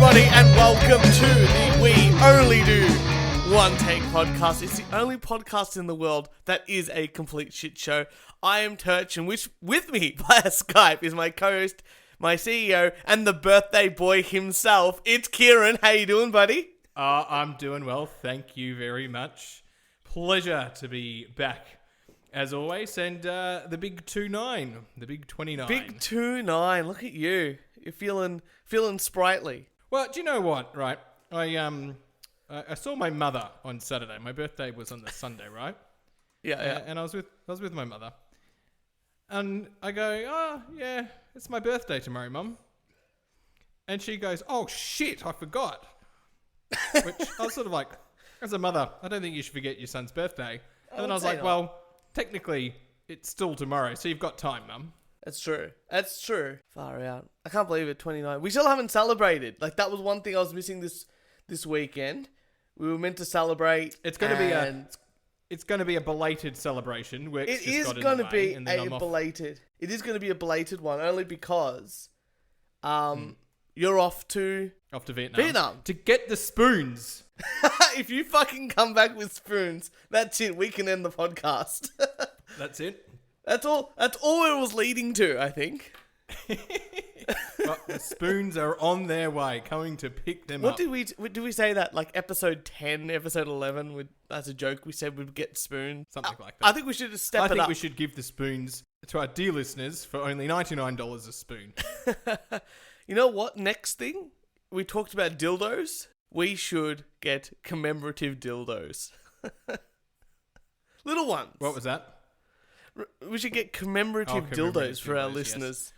everybody, and welcome to the We Only Do One Take podcast. It's the only podcast in the world that is a complete shit show. I am Turch, and with me via Skype is my co-host, my CEO, and the birthday boy himself. It's Kieran. How you doing, buddy? I'm doing well. Thank you very much. Pleasure to be back, as always. And the big 2-9, the big 29. Big 2-9. Look at you. You're feeling sprightly. Well, do you know what? Right, I saw my mother on Saturday. My birthday was on the Sunday, right? Yeah. And I was with my mother, and I go, "Oh yeah, it's my birthday tomorrow, Mum." And she goes, "Oh shit, I forgot." Which I was sort of like, as a mother, I don't think you should forget your son's birthday. And then I was like, well, technically, it's still tomorrow, so you've got time, Mum. That's true. Far out. I can't believe it, 29. We still haven't celebrated. Like, that was one thing I was missing this weekend. We were meant to celebrate. It's going to be a belated celebration. It is going to be a belated one, only because you're off to Vietnam. To get the spoons. If you fucking come back with spoons, that's it. We can end the podcast. That's it. That's all it was leading to, I think. Well, the spoons are on their way, coming to pick them up. Did we say that, like, episode 10, episode 11, as a joke, we said we'd get spoons? Something like that. I think we should just step it up. I think we should give the spoons to our dear listeners for only $99 a spoon. You know what? Next thing, we talked about dildos. We should get commemorative dildos. Little ones. What was that? We should get commemorative dildos for our listeners. Yes.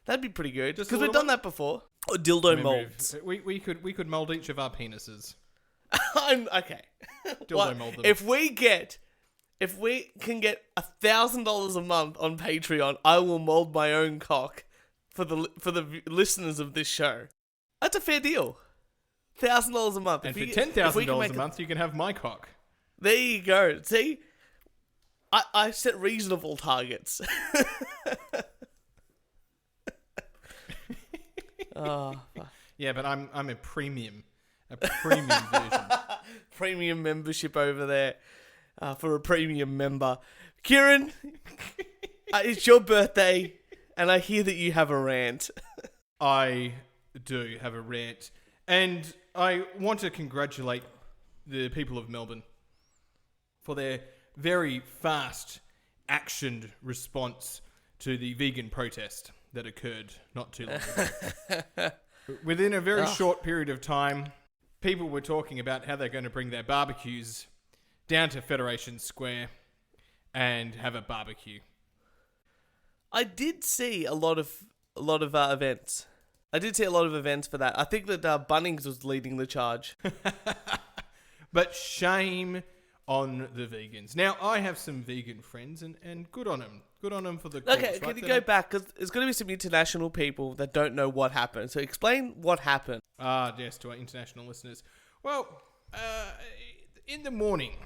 That'd be pretty good. Because we've done that before. Or dildo molds. We could mold each of our penises. Okay. Dildo mold them. If we can get $1,000 a month on Patreon, I will mold my own cock for the listeners of this show. That's a fair deal. $1,000 a month. And for $10,000 a month, you can have my cock. There you go. See? I set reasonable targets. Yeah, but I'm a premium version. Premium membership over there for a premium member. Kieran, it's your birthday, and I hear that you have a rant. I do have a rant, and I want to congratulate the people of Melbourne for their very fast actioned response to the vegan protest that occurred not too long ago. Within a very short period of time, people were talking about how they're going to bring their barbecues down to Federation Square and have a barbecue. I did see a lot of events. I did see a lot of events for that. I think that Bunnings was leading the charge. But shame on the vegans. Now, I have some vegan friends, and good on them. Good on them for the cause. Okay, can you go back? Because there's going to be some international people that don't know what happened. So explain what happened. Yes, to our international listeners. Well, in the morning,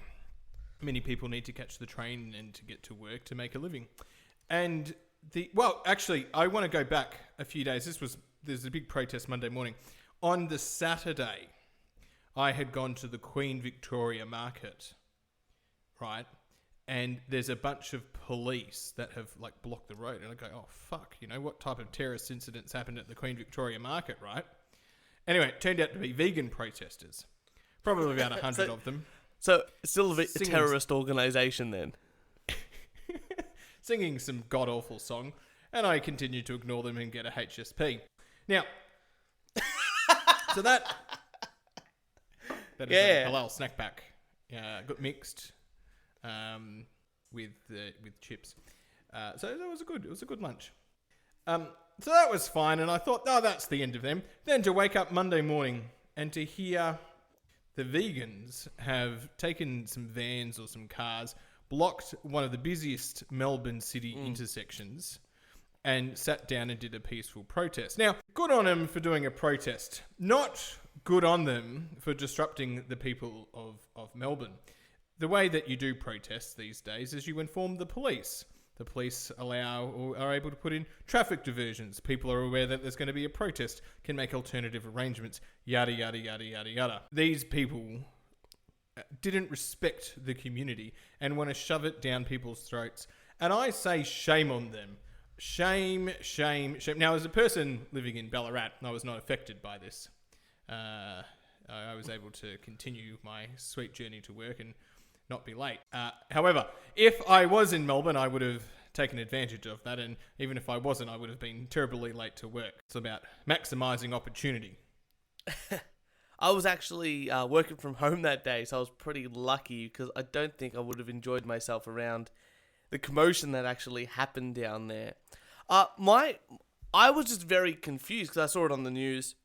many people need to catch the train and to get to work to make a living. And actually, I want to go back a few days. There's a big protest Monday morning. On the Saturday, I had gone to the Queen Victoria Market, right? And there's a bunch of police that have, like, blocked the road. And I go, oh, fuck, what type of terrorist incidents happened at the Queen Victoria Market, right? Anyway, it turned out to be vegan protesters. Probably about 100 of them. So, still a terrorist organisation then? Singing some god-awful song. And I continued to ignore them and get a HSP. Now, so that is a halal snack pack. Got mixed with chips. So that was a good lunch. So that was fine, and I thought, that's the end of them. Then to wake up Monday morning and to hear the vegans have taken some vans or some cars, blocked one of the busiest Melbourne city intersections, and sat down and did a peaceful protest. Now, good on them for doing a protest. Not good on them for disrupting the people of Melbourne. The way that you do protests these days is you inform the police. The police allow or are able to put in traffic diversions. People are aware that there's going to be a protest, can make alternative arrangements, yada, yada, yada, yada, yada. These people didn't respect the community and want to shove it down people's throats. And I say shame on them. Shame, shame, shame. Now, as a person living in Ballarat, I was not affected by this. I was able to continue my sweet journey to work and not be late. However, if I was in Melbourne, I would have taken advantage of that. And even if I wasn't, I would have been terribly late to work. It's about maximising opportunity. I was actually working from home that day, so I was pretty lucky because I don't think I would have enjoyed myself around the commotion that actually happened down there. I was just very confused because I saw it on the news.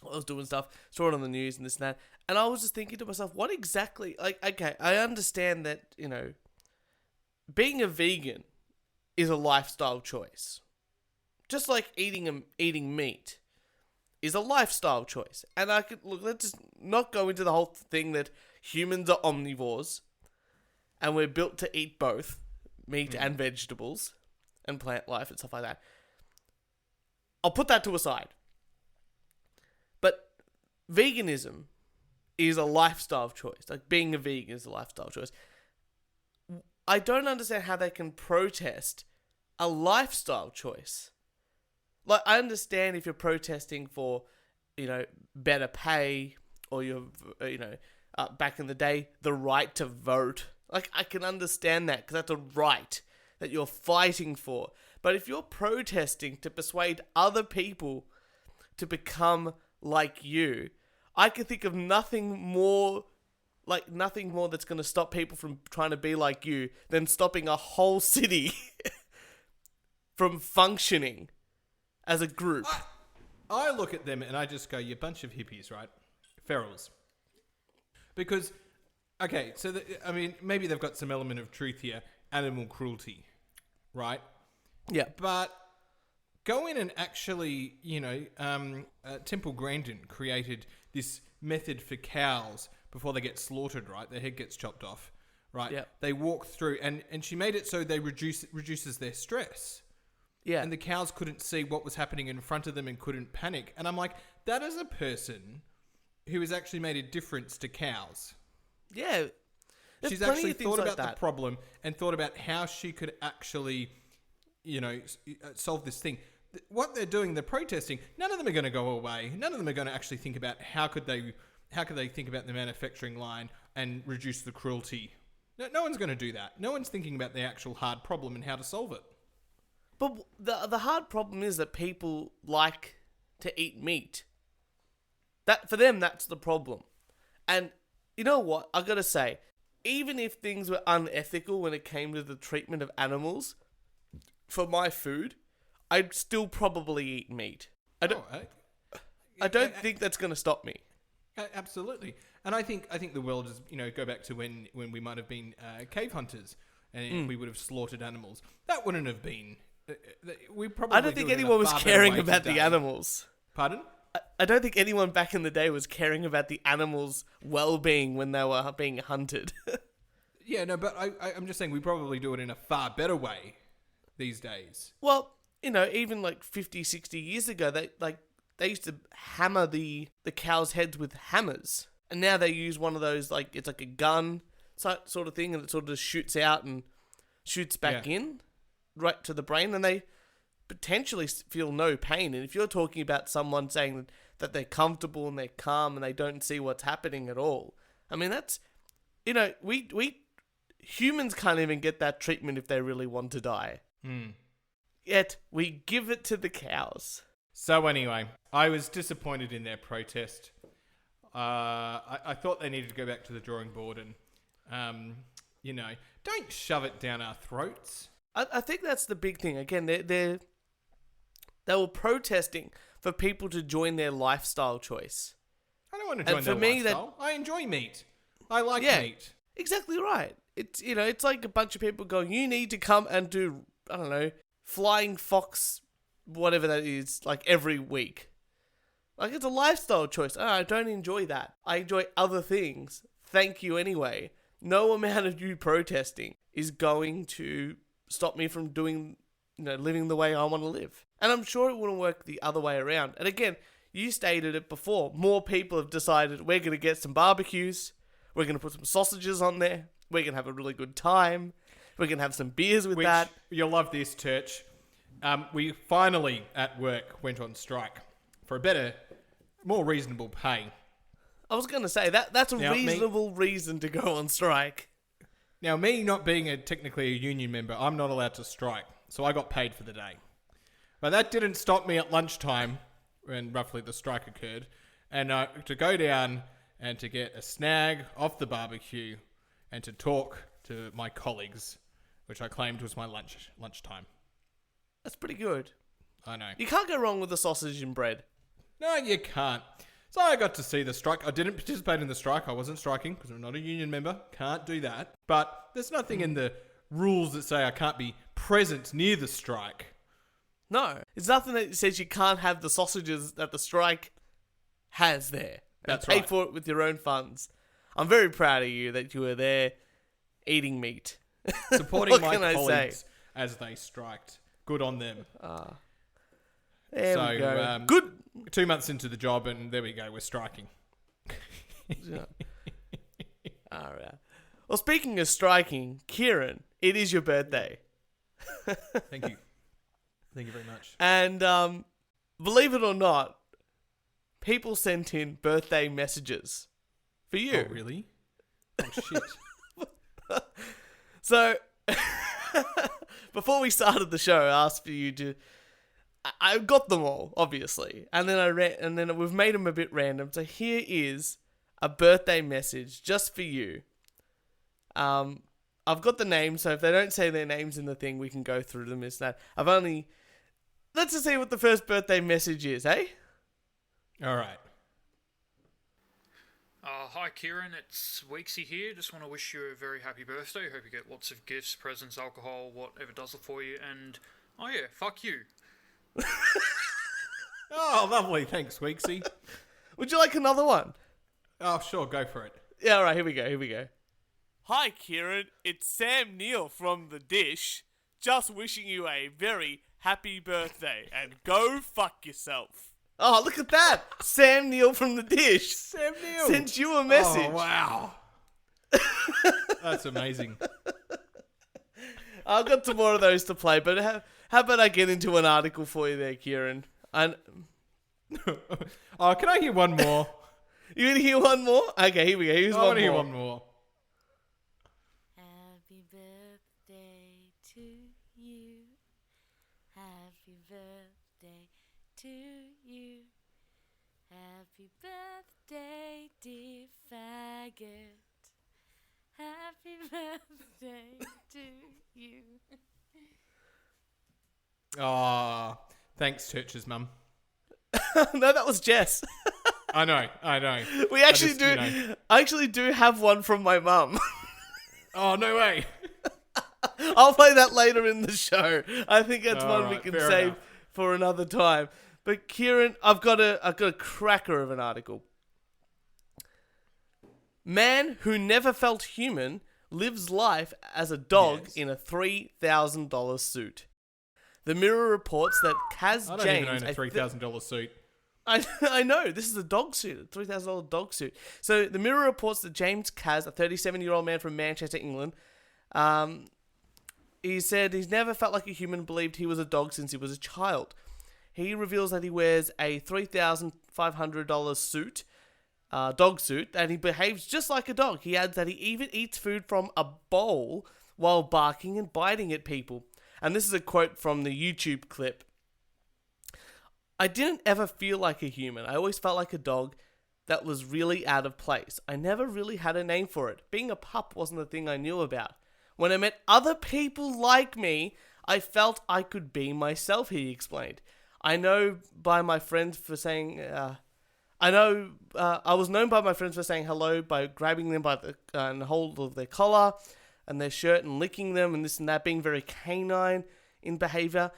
I was doing stuff, saw it on the news and this and that, and I was just thinking to myself, what exactly, like, okay, I understand that, you know, being a vegan is a lifestyle choice. Just like eating meat is a lifestyle choice. And I could, look, let's just not go into the whole thing that humans are omnivores and we're built to eat both meat and vegetables and plant life and stuff like that. I'll put that to a side. But veganism is a lifestyle choice. Like, being a vegan is a lifestyle choice. I don't understand how they can protest a lifestyle choice. Like, I understand if you're protesting for, you know, better pay, or you're, you know, back in the day, the right to vote. Like, I can understand that because that's a right that you're fighting for. But if you're protesting to persuade other people to become like you, I can think of nothing more that's going to stop people from trying to be like you than stopping a whole city from functioning as a group. I look at them and I just go, you bunch of hippies, right? Ferals. Because, okay, so, I mean, maybe they've got some element of truth here. Animal cruelty, right? Yeah. But go in and actually, you know, Temple Grandin created this method for cows before they get slaughtered, right? Their head gets chopped off, right? Yeah. They walk through, and she made it so they reduces their stress. Yeah. And the cows couldn't see what was happening in front of them and couldn't panic. And I'm like, that is a person who has actually made a difference to cows. Yeah. She's actually thought about the problem and thought about how she could actually, you know, solve this thing. What they're doing, they're protesting. None of them are going to go away. None of them are going to actually think about how could they think about the manufacturing line and reduce the cruelty. No one's going to do that. No one's thinking about the actual hard problem and how to solve it. But the hard problem is that people like to eat meat. That, for them, that's the problem. And you know what? I gotta say, even if things were unethical when it came to the treatment of animals for my food, I'd still probably eat meat. I don't think that's gonna stop me. Absolutely. And I think the world is, you know, go back to when we might have been cave hunters and we would have slaughtered animals. That wouldn't have been. I don't think anyone was caring about the animals. Pardon? I don't think anyone back in the day was caring about the animals' well-being when they were being hunted. Yeah, no, but I'm just saying we probably do it in a far better way these days. Well, you know, even like 50, 60 years ago, they used to hammer the cows' heads with hammers. And now they use one of those, like, it's like a gun sort of thing, and it sort of just shoots out and shoots back in, right to the brain, and they potentially feel no pain. And if you're talking about someone saying that they're comfortable and they're calm and they don't see what's happening at all, I mean, that's, you know, we humans can't even get that treatment if they really want to die. Yet we give it to the cows. So anyway, I was disappointed in their protest. I thought they needed to go back to the drawing board and, you know, don't shove it down our throats. I think that's the big thing. Again, they were protesting for people to join their lifestyle choice. I don't want to join their lifestyle. I enjoy meat. I like meat. Exactly right. It's, you know, it's like a bunch of people going, you need to come and do, I don't know, flying fox, whatever that is, like every week. Like, it's a lifestyle choice. Oh, I don't enjoy that. I enjoy other things. Thank you anyway. No amount of you protesting is going to stop me from doing, living the way I want to live. And I'm sure it wouldn't work the other way around. And again, you stated it before. More people have decided we're going to get some barbecues. We're going to put some sausages on there. We're going to have a really good time. We're going to have some beers with that. You'll love this, Church. We finally, at work, went on strike for a better, more reasonable pay. I was going to say, that's a reasonable reason to go on strike. Now, me not being technically a union member, I'm not allowed to strike. So I got paid for the day. But that didn't stop me at lunchtime, when roughly the strike occurred, and to go down and to get a snag off the barbecue and to talk to my colleagues, which I claimed was my lunchtime. That's pretty good. I know. You can't go wrong with the sausage and bread. No, you can't. So I got to see the strike. I didn't participate in the strike. I wasn't striking because I'm not a union member. Can't do that. But there's nothing in the rules that say I can't be present near the strike. No. There's nothing that says you can't have the sausages that the strike has there. That's pay right. for it with your own funds. I'm very proud of you that you were there eating meat. Supporting my colleagues as they striked. Good on them. There we go. Good. 2 months into the job, and there we go. We're striking. All right. Well, speaking of striking, Kieran, it is your birthday. Thank you. Thank you very much. And believe it or not, people sent in birthday messages for you. Oh, really? Oh, shit. So, before we started the show, I asked for you to... I got them all, obviously. And then we've made them a bit random. So here is a birthday message just for you. I've got the names, so if they don't say their names in the thing, we can go through them. Is that let's just see what the first birthday message is, eh? All right. Hi Kieran, it's Weeksy here. Just want to wish you a very happy birthday. Hope you get lots of gifts, presents, alcohol, whatever does it for you. And, oh yeah, fuck you. Oh, lovely. Thanks, Weeksy. Would you like another one? Oh, sure. Go for it. Yeah, all right. Here we go. Hi, Kieran. It's Sam Neill from The Dish. Just wishing you a very happy birthday and go fuck yourself. Oh, look at that. Sam Neill from The Dish. Sam Neill. Sent you a message. Oh, wow. That's amazing. I've got some more of those to play, but how about I get into an article for you there, Kieran? Oh, can I hear one more? You gonna hear one more? Okay, here we go. Here's I one want to hear more. one more. Happy birthday to you. Happy birthday to you. Happy birthday, dear faggot. Happy birthday to you. Oh, thanks, Church's mum. No, that was Jess. I know. We actually do. I actually do have one from my mum. Oh, no way. I'll play that later in the show. I think that's All one we right, can fair save enough. for another time. But Kieran, I've got a cracker of an article. Man who never felt human lives life as a dog in a $3,000 suit. The Mirror reports that Kaz I don't James... even own a $3,000 suit. I know, this is a dog suit, a $3,000 dog suit. So the Mirror reports that James Kaz, a 37-year-old man from Manchester, England, he said he's never felt like a human, believed he was a dog since he was a child. He reveals that he wears a $3,500 suit, dog suit, and he behaves just like a dog. He adds that he even eats food from a bowl while barking and biting at people. And this is a quote from the YouTube clip. I didn't ever feel like a human. I always felt like a dog that was really out of place. I never really had a name for it. Being a pup wasn't the thing I knew about. When I met other people like me, I felt I could be myself, he explained. I know by my friends for saying... I was known by my friends for saying hello by grabbing them by the hold of their collar and their shirt and licking them and this and that, being very canine in behavior.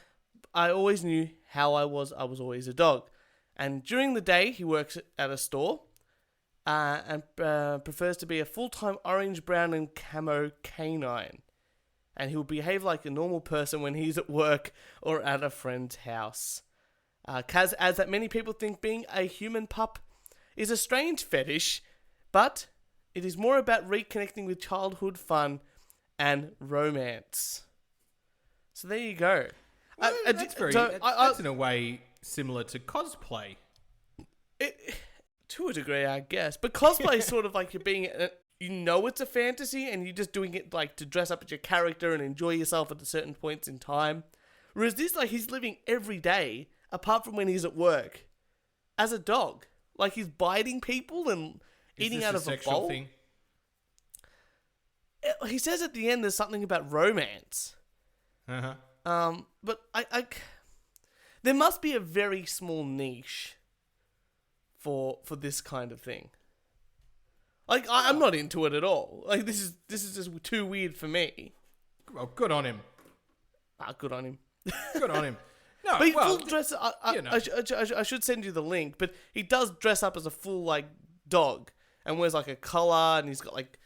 I always knew how I was. I was always a dog. And during the day, he works at a store and prefers to be a full-time orange, brown, and camo canine. and he'll behave like a normal person when he's at work or at a friend's house. Kaz adds that many people think being a human pup is a strange fetish, but it is more about reconnecting with childhood fun and romance. So there you go. Well, that's in a way similar to cosplay. To a degree, I guess. But cosplay is sort of like you're being... you know it's a fantasy and you're just doing it like to dress up as your character and enjoy yourself at certain points in time. Whereas this, like, he's living every day, apart from when he's at work, as a dog. Like, he's biting people and eating out of a bowl. Thing? He says at the end there's something about romance. Uh-huh. But I there must be a very small niche for this kind of thing. Like, I'm not into it at all. Like, this is just too weird for me. Well, good on him. Good on him. Good on him. No, but he well, full dress. I should send you the link, but he does dress up as a full like dog and wears like a collar and he's got like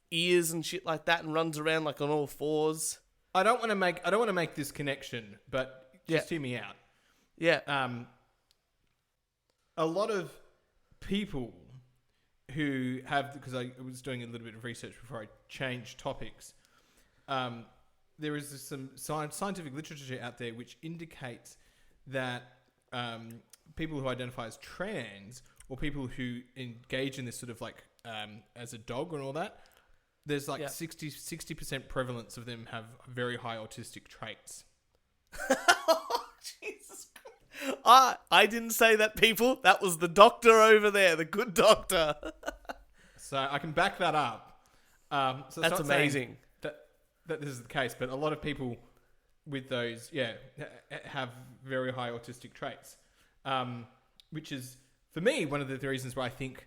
ears and shit like that and runs around like on all fours. I don't want to make this connection, but just hear me out. Yeah. A lot of people who have, because I was doing a little bit of research before I changed topics, there is some scientific literature out there which indicates that people who identify as trans or people who engage in this sort of like as a dog and all that, there's like 60% prevalence of them have very high autistic traits. Jesus Christ. I didn't say that, people. That was the doctor over there, the good doctor. So I can back that up. So that's amazing. That this is the case, but a lot of people with those, have very high autistic traits, which is, for me, one of the reasons why I think,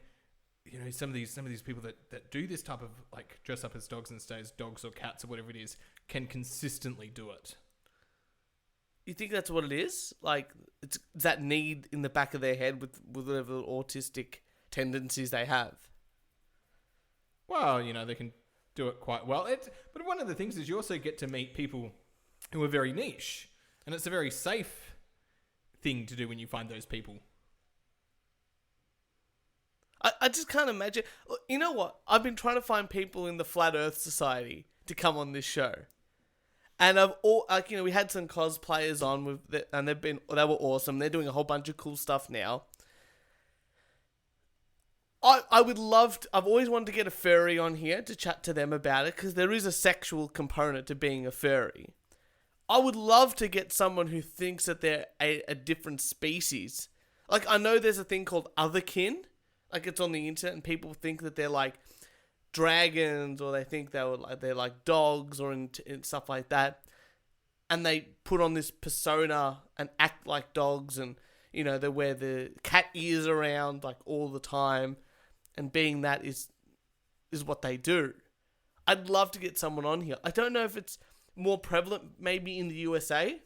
some of these people that do this type of like dress up as dogs and stay as dogs or cats or whatever it is can consistently do it. You think that's what it is? Like, it's that need in the back of their head with whatever autistic tendencies they have? Well, they can do it quite well. But one of the things is you also get to meet people who are very niche, and it's a very safe thing to do when you find those people. I just can't imagine. You know what? I've been trying to find people in the Flat Earth Society to come on this show. And we had some cosplayers on and they were awesome. They're doing a whole bunch of cool stuff now. I would love to, I've always wanted to get a furry on here to chat to them about it, because there is a sexual component to being a furry. I would love to get someone who thinks that they're a different species. Like, I know there's a thing called otherkin. Like, it's on the internet and people think that they're like dragons, or they think they're like dogs or and stuff like that. And they put on this persona and act like dogs, and they wear the cat ears around like all the time, and being that is what they do. I'd love to get someone on here. I don't know if it's more prevalent maybe in the USA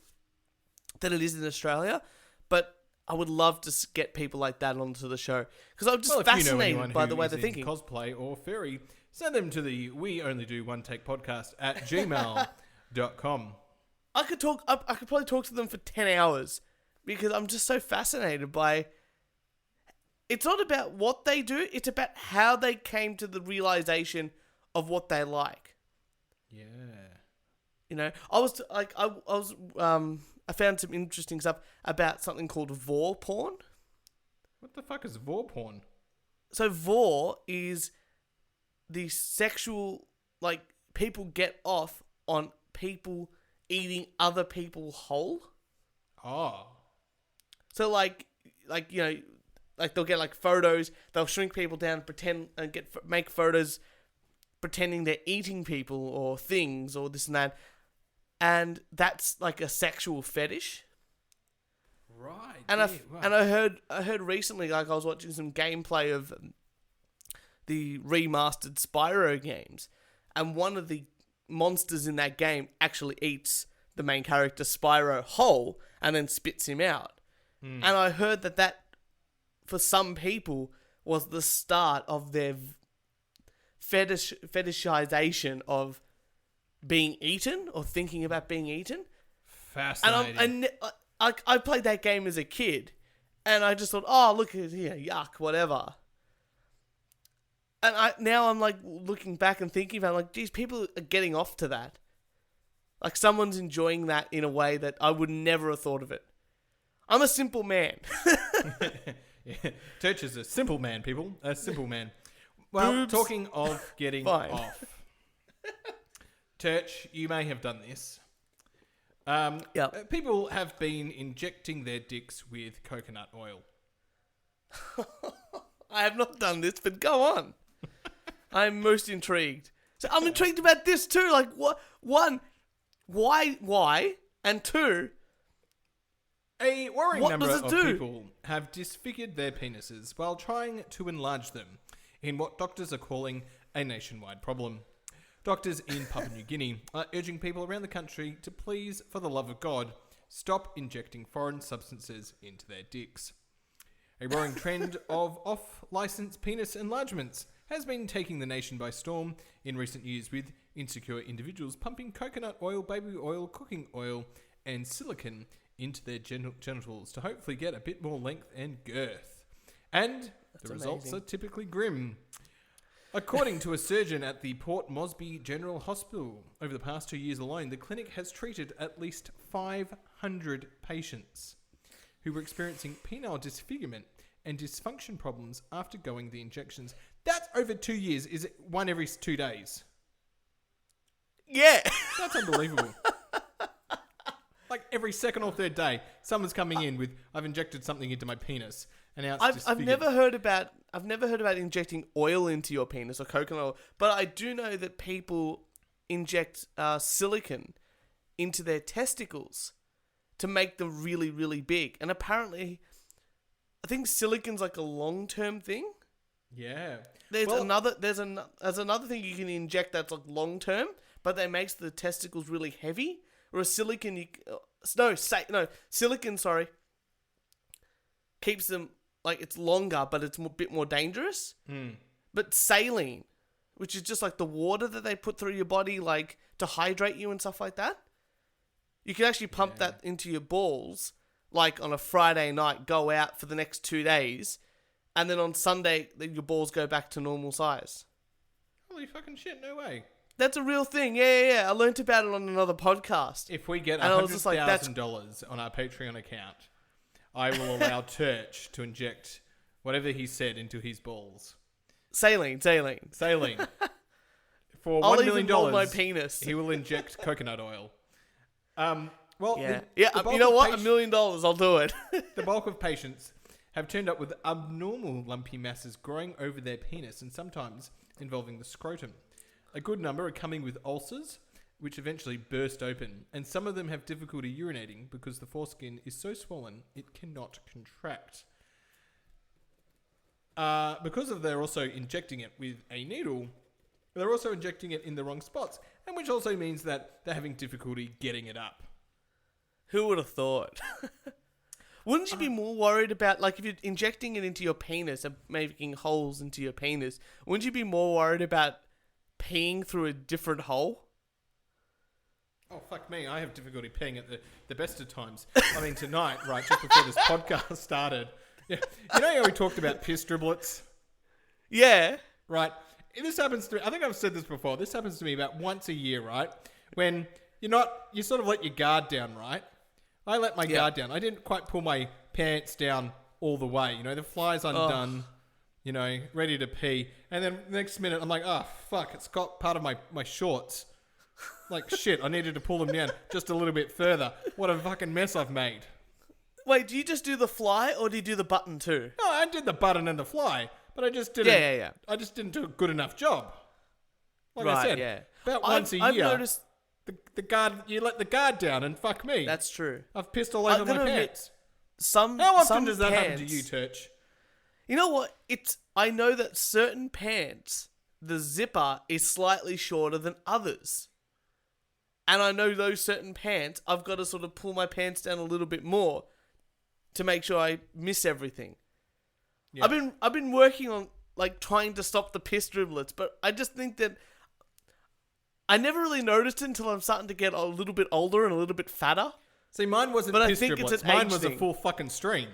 than it is in Australia, but I would love to get people like that onto the show, because I'm just fascinated by the way they're thinking. Cosplay or furry, send them to the We Only Do One Take podcast at gmail.com. I could probably talk to them for 10 hours, because I'm just so fascinated by. It's not about what they do; it's about how they came to the realization of what they like. Yeah. I found some interesting stuff about something called vor porn. What the fuck is vor porn? So vor is the sexual, like, people get off on people eating other people whole. Oh. So like they'll get like photos, they'll shrink people down, pretend and make photos pretending they're eating people or things or this and that. And that's like a sexual fetish. Right. And I heard recently, like, I was watching some gameplay of the remastered Spyro games, and one of the monsters in that game actually eats the main character Spyro whole and then spits him out. And I heard that for some people was the start of their fetishization of being eaten or thinking about being eaten. Fascinating. I played that game as a kid, and I just thought, oh, look at here, yuck, whatever. And now I'm like looking back and thinking about like, geez, people are getting off to that. Like someone's enjoying that in a way that I would never have thought of it. I'm a simple man. Yeah. Church is a simple man, people. A simple man. Well, Boobs. talking of getting Fine. off. Church, you may have done this. Yep. People have been injecting their dicks with coconut oil. I have not done this, but go on. I'm most intrigued. So I'm intrigued about this too. Like, what? One, why? And two, A worrying What number does it of do? people have disfigured their penises while trying to enlarge them in what doctors are calling a nationwide problem. Doctors in Papua New Guinea are urging people around the country to please, for the love of God, stop injecting foreign substances into their dicks. A growing trend of off-licence penis enlargements has been taking the nation by storm in recent years, with insecure individuals pumping coconut oil, baby oil, cooking oil, and silicone into their genitals to hopefully get a bit more length and girth. And the results amazing. are typically grim. According to a surgeon at the Port Moresby General Hospital, over the past 2 years alone, the clinic has treated at least 500 patients who were experiencing penile disfigurement and dysfunction problems after going the injections. That's over 2 years. Is it one every 2 days? yeah. That's unbelievable. Like every second or third day, someone's coming in with, I've injected something into my penis, and now it's I've disfigured. never heard about injecting oil into your penis or coconut oil, but I do know that people inject silicone into their testicles to make them really, really big. And apparently, I think silicone's like a long-term thing. Yeah. There's Well- another thing you can inject that's like long-term, but that makes the testicles really heavy. Or a silicone, silicone, sorry, keeps them, like, it's longer, but it's a bit more dangerous. But saline, which is just like the water that they put through your body, like, to hydrate you and stuff like that. You can actually pump that into your balls, like, on a Friday night, go out for the next 2 days, and then on Sunday, your balls go back to normal size. Holy fucking shit, no way. That's a real thing. Yeah. I learnt about it on another podcast. If we get And I was just like, $100,000 on our Patreon account, I will allow Church to inject whatever he said into his balls. Saline. Saline. For I'll $1 even million, mold my penis. he will inject coconut oil. Yeah. the bulk You know of what? $1 million, I'll do it. The bulk of patients have turned up with abnormal lumpy masses growing over their penis and sometimes involving the scrotum. A good number are coming with ulcers, which eventually burst open, and some of them have difficulty urinating because the foreskin is so swollen it cannot contract. Because of they're also injecting it with a needle, they're also injecting it in the wrong spots, and which also means that they're having difficulty getting it up. Who would have thought? Wouldn't you be more worried about, like, if you're injecting it into your penis and making holes into your penis, wouldn't you be more worried about peeing through a different hole? Oh, fuck me. I have difficulty peeing at the best of times. I mean, tonight, right, just before this podcast started. Yeah, you know how we talked about piss driblets? Yeah. Right. This happens to me. I think I've said this before. This happens to me about once a year, right? When you sort of let your guard down, right? I let my guard down. I didn't quite pull my pants down all the way. You know, the fly's undone. You know, ready to pee. And then next minute, I'm like, oh, fuck, it's got part of my shorts. Like, shit, I needed to pull them down just a little bit further. What a fucking mess I've made. Wait, do you just do the fly or do you do the button too? No, I did the button and the fly, but I just didn't. Yeah. I just didn't do a good enough job. Like I Right, said, yeah. about once a year, I've noticed... the guard, you let the guard down and fuck me. That's true. I've pissed all over I'm my gonna admit, pants. How often does that happen to you, Turch? You know what? I know that certain pants, the zipper is slightly shorter than others. And I know those certain pants, I've got to sort of pull my pants down a little bit more to make sure I miss everything. Yeah. I've been working on, like, trying to stop the piss driblets, but I just think that I never really noticed it until I'm starting to get a little bit older and a little bit fatter. See, mine wasn't But I piss think it's driblets. an Mine age was thing. a full fucking stream.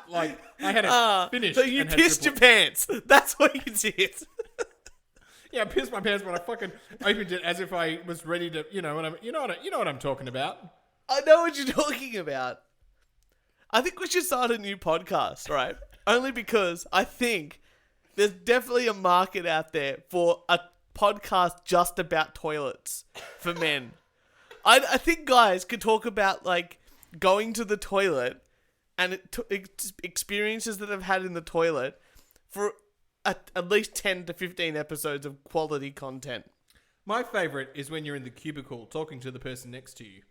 Like, I had it finished. So you and had pissed your driblets. pants. That's what you did. Yeah, I pissed my pants, but I fucking opened it as if I was ready to, you know what I'm talking about. I know what you're talking about. I think we should start a new podcast, right? Only because I think there's definitely a market out there for a podcast just about toilets for men. I think guys could talk about, like, going to the toilet and experiences that they've had in the toilet for at least 10 to 15 episodes of quality content. My favourite is when you're in the cubicle talking to the person next to you.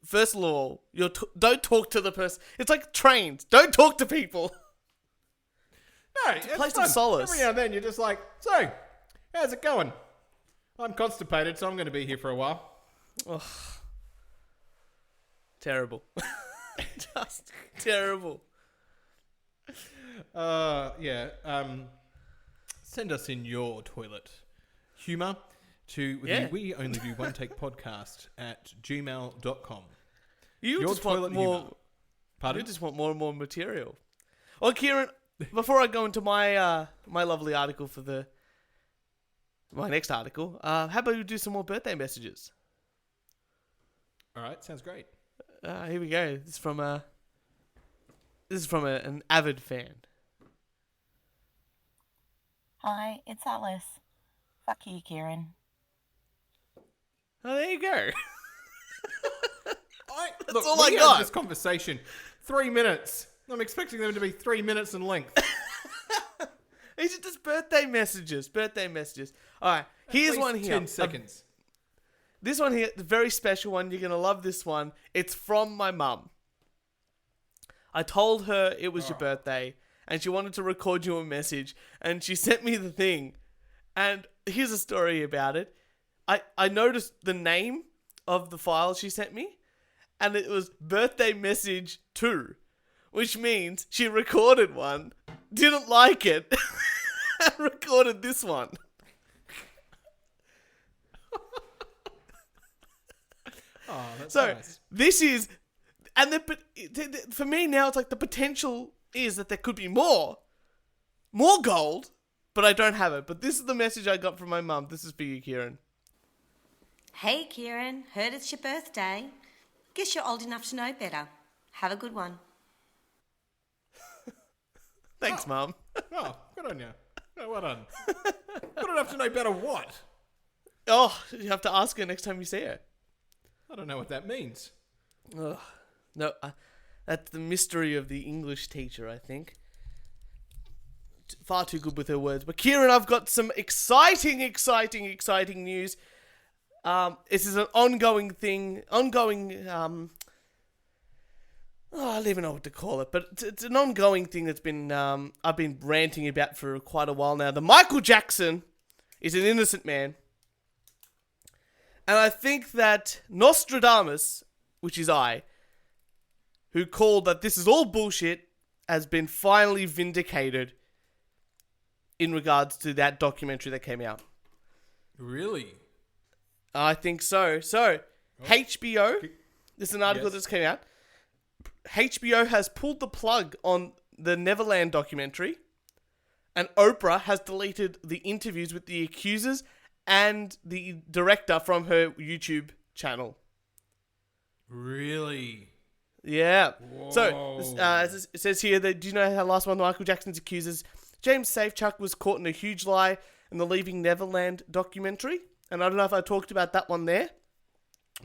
First of all, don't talk to the person. It's like trains. Don't talk to people. No, it's place of fun. solace. Every now and then you're just like, so, how's it going? I'm constipated, so I'm going to be here for a while. Ugh. Terrible. Just terrible. Yeah. Send us in your toilet humour to the We Only Do One Take podcast at gmail.com. You Your just want toilet more. humour. Pardon? You just want more and more material. Well, Kieran, before I go into my my lovely article for my next article, how about you do some more birthday messages? All right, sounds great. Here we go. This is from an avid fan. Hi, it's Alice. Fuck you, Kieran. Oh, there you go. That's all I we had got. This conversation, 3 minutes. I'm expecting them to be 3 minutes in length. These are just birthday messages. Birthday messages. All right, here's one here. 10 seconds. This one here, the very special one. You're going to love this one. It's from my mum. I told her it was your birthday and she wanted to record you a message and she sent me the thing. And here's a story about it. I noticed the name of the file she sent me and it was birthday message 2, which means she recorded one, didn't like it, and recorded this one. Oh, that's So nice. this is, and for me now, it's like the potential is that there could be more gold, but I don't have it. But this is the message I got from my mum. This is for you, Kieran. Hey Kieran, heard it's your birthday. Guess you're old enough to know better. Have a good one. Thanks, Mum. Oh, good on you. Oh, well done. Good enough to know better what? Oh, you have to ask her next time you see her. I don't know what that means. Ugh. No, that's the mystery of the English teacher, I think. Far too good with her words. But Kieran, I've got some exciting news. This is an ongoing thing. I don't even know what to call it, but it's an ongoing thing that's been I've been ranting about for quite a while now. The Michael Jackson is an innocent man. And I think that Nostradamus, which is I, who called that this is all bullshit, has been finally vindicated in regards to that documentary that came out. Really? I think so. So, HBO, this is an article Yes. that just came out. HBO has pulled the plug on the Neverland documentary, and Oprah has deleted the interviews with the accusers and the director from her YouTube channel. Really? Yeah. Whoa. So, as it says here, that do you know how last one Michael Jackson's accusers, James Safechuck was caught in a huge lie in the Leaving Neverland documentary. And I don't know if I talked about that one there.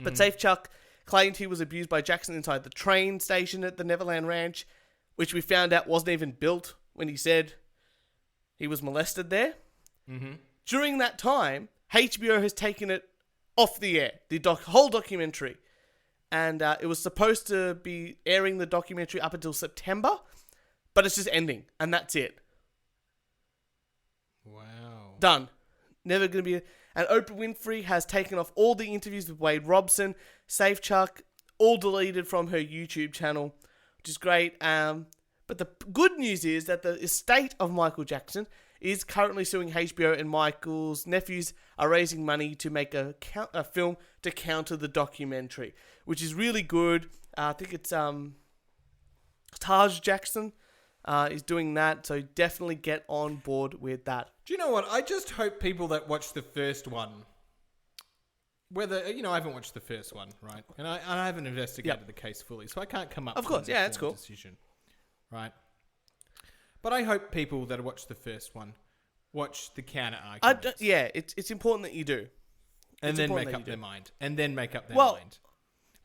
But Safechuck claimed he was abused by Jackson inside the train station at the Neverland Ranch, which we found out wasn't even built when he said he was molested there. Mm-hmm. During that time, HBO has taken it off the air, the whole documentary. And it was supposed to be airing the documentary up until September, but it's just ending, and that's it. Wow. Done. Never going to be... And Oprah Winfrey has taken off all the interviews with Wade Robson, Safechuck, all deleted from her YouTube channel, which is great. But the good news is that the estate of Michael Jackson is currently suing HBO, and Michael's nephews are raising money to make a film to counter the documentary, which is really good. I think it's Taj Jackson is doing that, so definitely get on board with that. Do you know what? I just hope people that watch the first one, whether, I haven't watched the first one, right? And I haven't investigated the case fully, so I can't come up Of course, with an yeah, that's informed cool. decision, right? But I hope people that watch the first one watch the counter arguments. It's important that you do. And It's then important make that up you their do. mind. And then make up their Well- mind.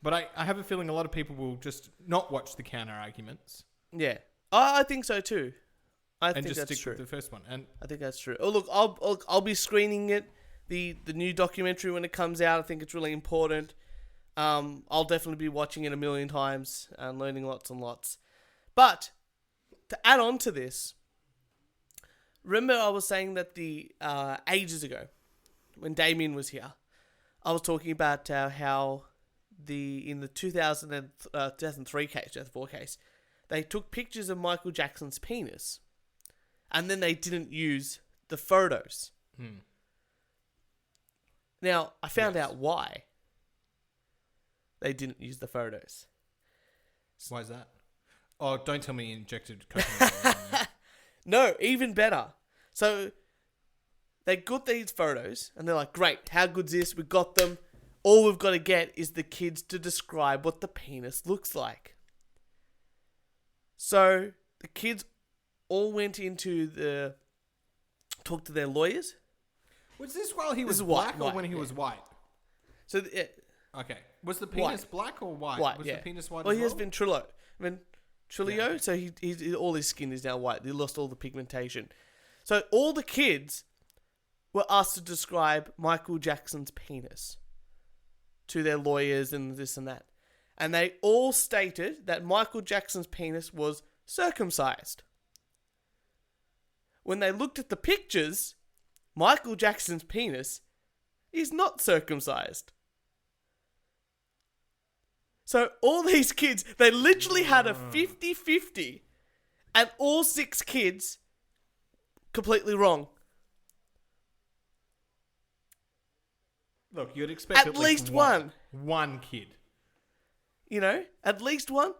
But I have a feeling a lot of people will just not watch the counter arguments Yeah, I think so too. I and think just that's stick true. with the first one. And I think that's true. Oh look, I'll be screening it, the new documentary when it comes out. I think it's really important. I'll definitely be watching it a million times and learning lots and lots. But to add on to this, remember I was saying that the ages ago, when Damien was here, I was talking about how in the 2003 case, 2004 case, they took pictures of Michael Jackson's penis, and then they didn't use the photos. Now, I found out why they didn't use the photos. why is that? Oh, don't tell me he injected coconut oil in there. No, even better. So, they got these photos, and they're like, great, how good's this? We got them. All we've got to get is the kids to describe what the penis looks like. So, the kids all went into talked to their lawyers. Was this while he was is black white, or when he yeah. was white? So, Okay. Was the penis White. black or white? white, Was yeah. the penis white well, as he well? has Ventrilo, so he's all his skin is now white. He lost all the pigmentation. So all the kids were asked to describe Michael Jackson's penis to their lawyers and this and that. And they all stated that Michael Jackson's penis was circumcised. When they looked at the pictures, Michael Jackson's penis is not circumcised. So all these kids, they literally had a 50-50, and all 6 kids completely wrong. Look, you'd expect At least one. One kid. You know, at least one.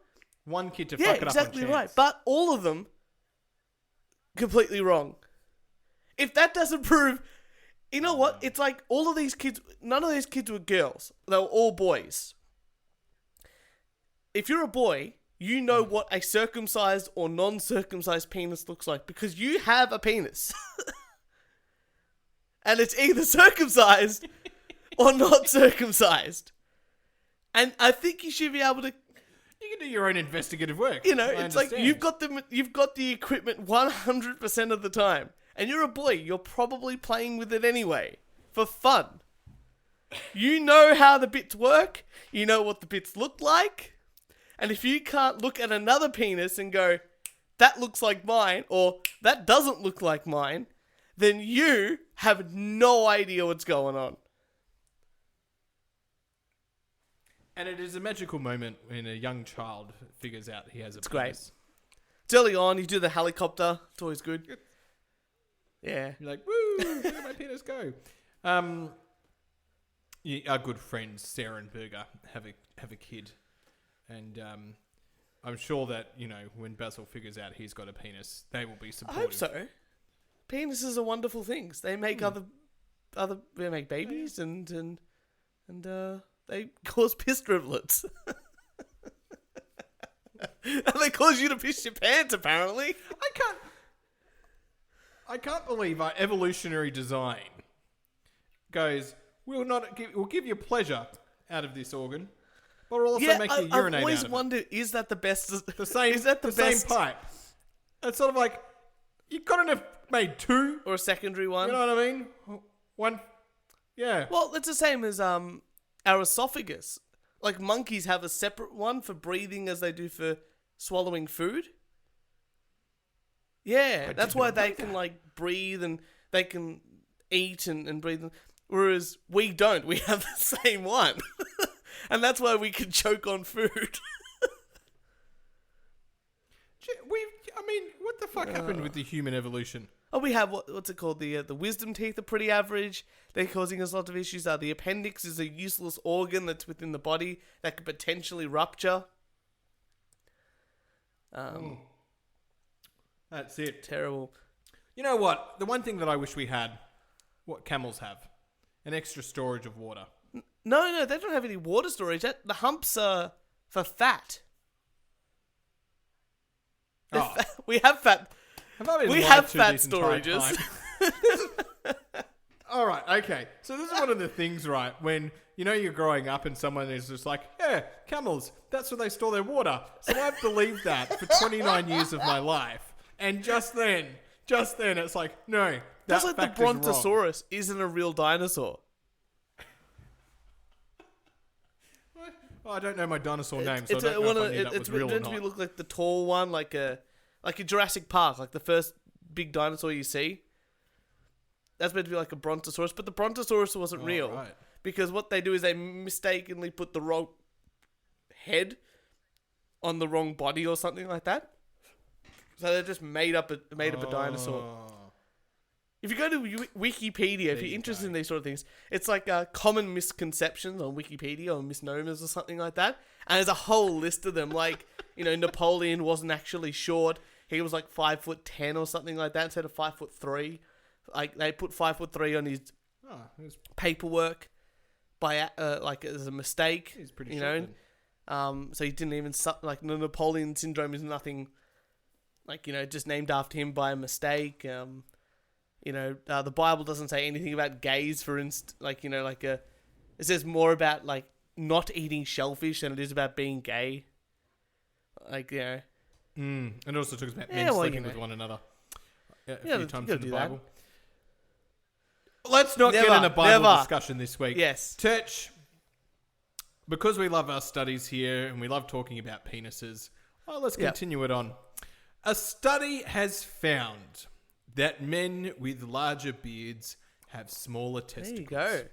One kid to Yeah, fuck it exactly up on right. chance. But all of them completely wrong. If that doesn't prove, you know what? It's like all of these kids, none of these kids were girls. They were all boys. If you're a boy, you know what a circumcised or non-circumcised penis looks like because you have a penis. And it's either circumcised or not circumcised. And I think you should be able to, You can do your own investigative work. you know, I it's like understand. you've got the equipment 100% of the time. And you're a boy, you're probably playing with it anyway for fun. You know how the bits work, you know what the bits look like. And if you can't look at another penis and go, that looks like mine, or that doesn't look like mine, then you have no idea what's going on. And it is a magical moment when a young child figures out he has a It's great. penis. It's early on, you do the helicopter, it's always good. Yeah. You're like, woo, look at my penis go. Our good friends Sarah and Berger have a kid, and I'm sure that when Basil figures out he's got a penis, they will be I supportive. hope so. Penises are wonderful things. They make they make babies and they cause piss driblets. And they cause you to piss your pants, apparently. I can't believe our evolutionary design goes, we'll give you pleasure out of this organ, but we'll also make you I've urinate always out of wondered, is that the best? it. The same, Is that the same best? pipe. It's sort of like, you couldn't have made two. Or a secondary one? You know what I mean? One, yeah. Well, it's the same as our esophagus. Like monkeys have a separate one for breathing as they do for swallowing food. Yeah, I that's didn't why know they that. can like breathe and they can eat and breathe. Whereas we don't. We have the same one. And that's why we can choke on food. What the fuck happened with the human evolution? Oh, we have what's it called? The wisdom teeth are pretty average. They're causing us lots of issues. The appendix is a useless organ that's within the body that could potentially rupture. That's it. Terrible. You know what? The one thing that I wish we had, what camels have, an extra storage of water. No, they don't have any water storage. The humps are for fat. Oh. We have fat. Have I been We lied have to fat this entire storages. time? All right, okay. So this is one of the things, right? When you're growing up and someone is just like, yeah, camels, that's where they store their water. So I've believed that for 29 years of my life. And just then, it's like, no, That's that like the fact is wrong. Brontosaurus isn't a real dinosaur. Oh, I don't know my dinosaur name, so I It's don't know if I knew it's that was real or meant to be not. look like the tall one, like a Jurassic Park, like the first big dinosaur you see. That's meant to be like a Brontosaurus, but the Brontosaurus wasn't real. Right. Because what they do is they mistakenly put the wrong head on the wrong body or something like that. So they just made up a dinosaur. If you go to Wikipedia, if you're interested in these sort of things, it's like common misconceptions on Wikipedia or misnomers or something like that. And there's a whole list of them. Like, Napoleon wasn't actually short. He was like 5'10" or something like that instead of 5'3". Like they put 5'3" on his paperwork by as a mistake. He's pretty short. So he didn't even the Napoleon syndrome is nothing just named after him by a mistake. The Bible doesn't say anything about gays, for instance. It says more about not eating shellfish than it is about being gay. And it also talks about men sleeping with one another a few times in the Bible. Let's not get in a Bible discussion this week. Yes. Church, because we love our studies here and we love talking about penises, let's continue it on. A study has found that men with larger beards have smaller testicles. There you go.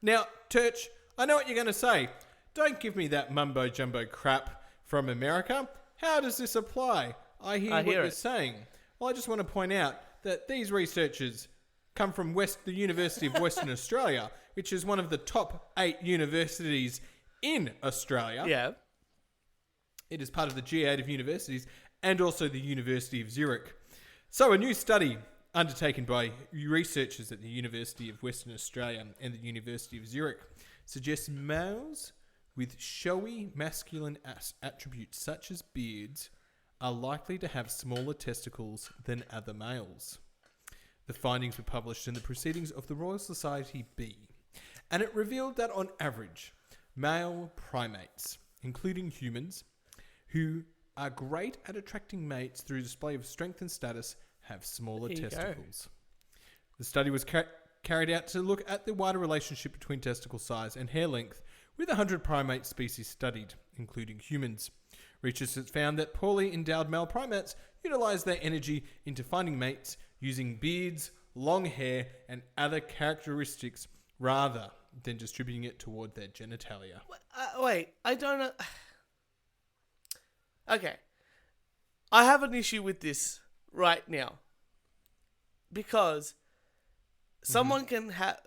Now, Church, I know what you're going to say. Don't give me that mumbo-jumbo crap from America. How does this apply? I hear what you're saying. Well, I just want to point out that these researchers come from the University of Western Australia, which is one of the top 8 universities in Australia. Yeah. It is part of the G8 of universities and also the University of Zurich. So a new study undertaken by researchers at the University of Western Australia and the University of Zurich suggests males with showy masculine attributes such as beards are likely to have smaller testicles than other males. The findings were published in the Proceedings of the Royal Society B, and it revealed that on average, male primates, including humans, who are great at attracting mates through display of strength and status, have smaller testicles. The study was carried out to look at the wider relationship between testicle size and hair length with 100 primate species studied, including humans. Researchers found that poorly endowed male primates utilize their energy into finding mates using beards, long hair, and other characteristics rather than distributing it toward their genitalia. Wait, I don't know. Okay. I have an issue with this right now. Because someone can have...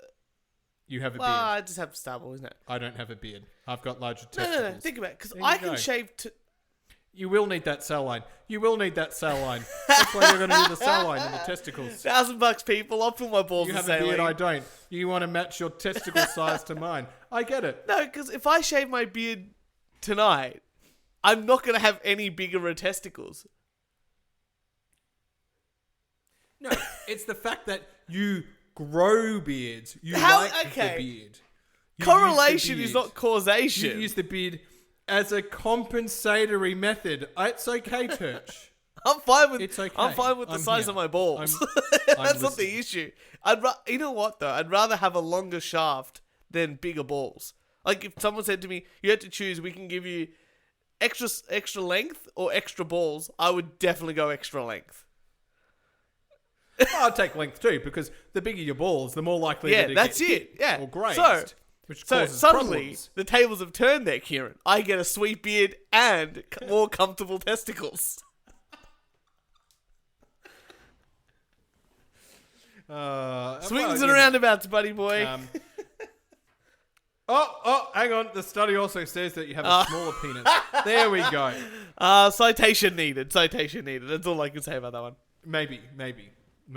You have a Well, beard. I just have stubble, isn't it? I don't have a beard. I've got larger testicles. No. Think about it. Because There I you can go. shave... You will need that cell line. That's why you're going to do the cell line and the testicles. $1,000 people. I'll put my balls You in have a beard, saline. I don't. You want to match your testicle size to mine. I get it. No, because if I shave my beard tonight, I'm not going to have any bigger testicles. No, it's the fact that you grow beards. You How- like okay. the beard. You Correlation use is the not causation. beard. You use the beard as a compensatory method. It's okay, Turch. I'm fine with It's okay. I'm fine with the I'm size here. of my balls. I'm That's not the listening. issue. You know what though? I'd rather have a longer shaft than bigger balls. Like if someone said to me, "You had to choose. We can give you extra length or extra balls," I would definitely go extra length. I'll take length too, because the bigger your balls, the more likely Yeah, that it that's gets it. hit Yeah. or grazed, which So causes suddenly problems. the tables have turned there, Kieran. I get a sweet beard and more comfortable testicles. Swings and roundabouts, buddy boy. Hang on. The study also says that you have a smaller penis. There we go. Citation needed. That's all I can say about that one. Maybe. I'm